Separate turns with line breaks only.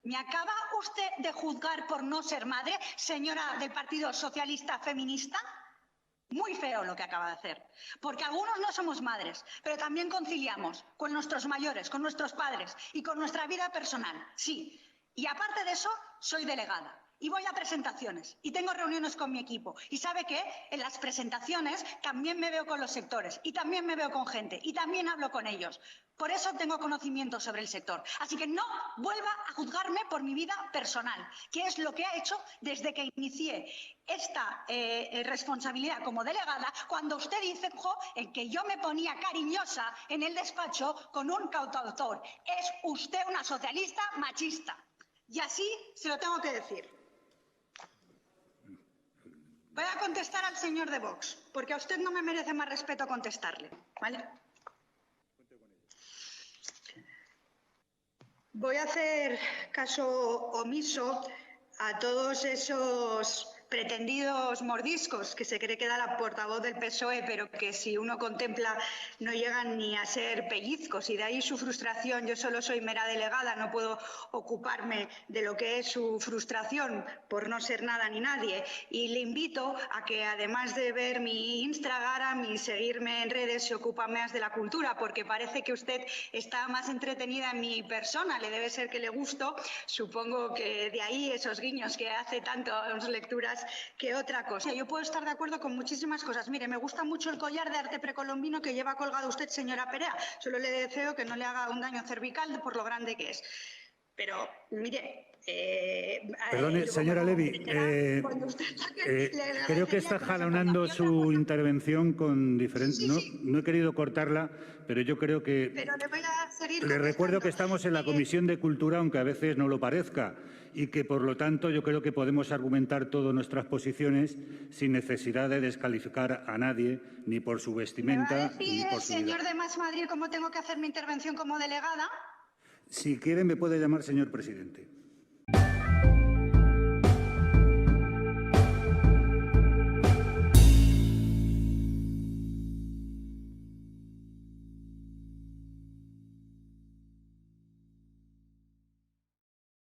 ¿Me acaba usted de juzgar por no ser madre, señora del Partido Socialista Feminista? Muy feo lo que acaba de hacer, porque algunos no somos madres, pero también conciliamos con nuestros mayores, con nuestros padres y con nuestra vida personal, sí. Y aparte de eso, soy delegada y voy a presentaciones y tengo reuniones con mi equipo. ¿Y sabe qué? En las presentaciones también me veo con los sectores y también me veo con gente y también hablo con ellos. Por eso tengo conocimiento sobre el sector. Así que no vuelva a juzgarme por mi vida personal, que es lo que ha hecho desde que inicié esta responsabilidad como delegada, cuando usted dijo en que yo me ponía cariñosa en el despacho con un cantautor. Es usted una socialista machista. Y así se lo tengo que decir. Voy a contestar al señor de Vox, porque a usted no me merece más respeto contestarle, ¿vale? Voy a hacer caso omiso a todos esos pretendidos mordiscos que se cree que da la portavoz del PSOE, pero que si uno contempla no llegan ni a ser pellizcos, y de ahí su frustración. Yo solo soy mera delegada, no puedo ocuparme de lo que es su frustración por no ser nada ni nadie, y le invito a que, además de ver mi Instagram y seguirme en redes, se ocupa más de la cultura, porque parece que usted está más entretenida en mi persona, le debe ser que le gusto, supongo que de ahí esos guiños que hace tanto en sus lecturas que otra cosa. Yo puedo estar de acuerdo con muchísimas cosas. Mire, me gusta mucho el collar de arte precolombino que lleva colgado usted, señora Perea. Solo le deseo que no le haga un daño cervical por lo grande que es. Pero, mire...
Perdone, señora Levy, creo que está jalonando su intervención con diferentes...
Sí.
No he querido cortarla, pero yo creo que...
Pero le voy a seguir
Le recuerdo que estamos en la Comisión de Cultura, aunque a veces no lo parezca, y que, por lo tanto, yo creo que podemos argumentar todas nuestras posiciones sin necesidad de descalificar a nadie, ni por su vestimenta,
¿Me va a decir,
ni por su vida.
señor de Más Madrid, cómo tengo que hacer mi intervención como delegada?
Si quiere, me puede llamar señor presidente.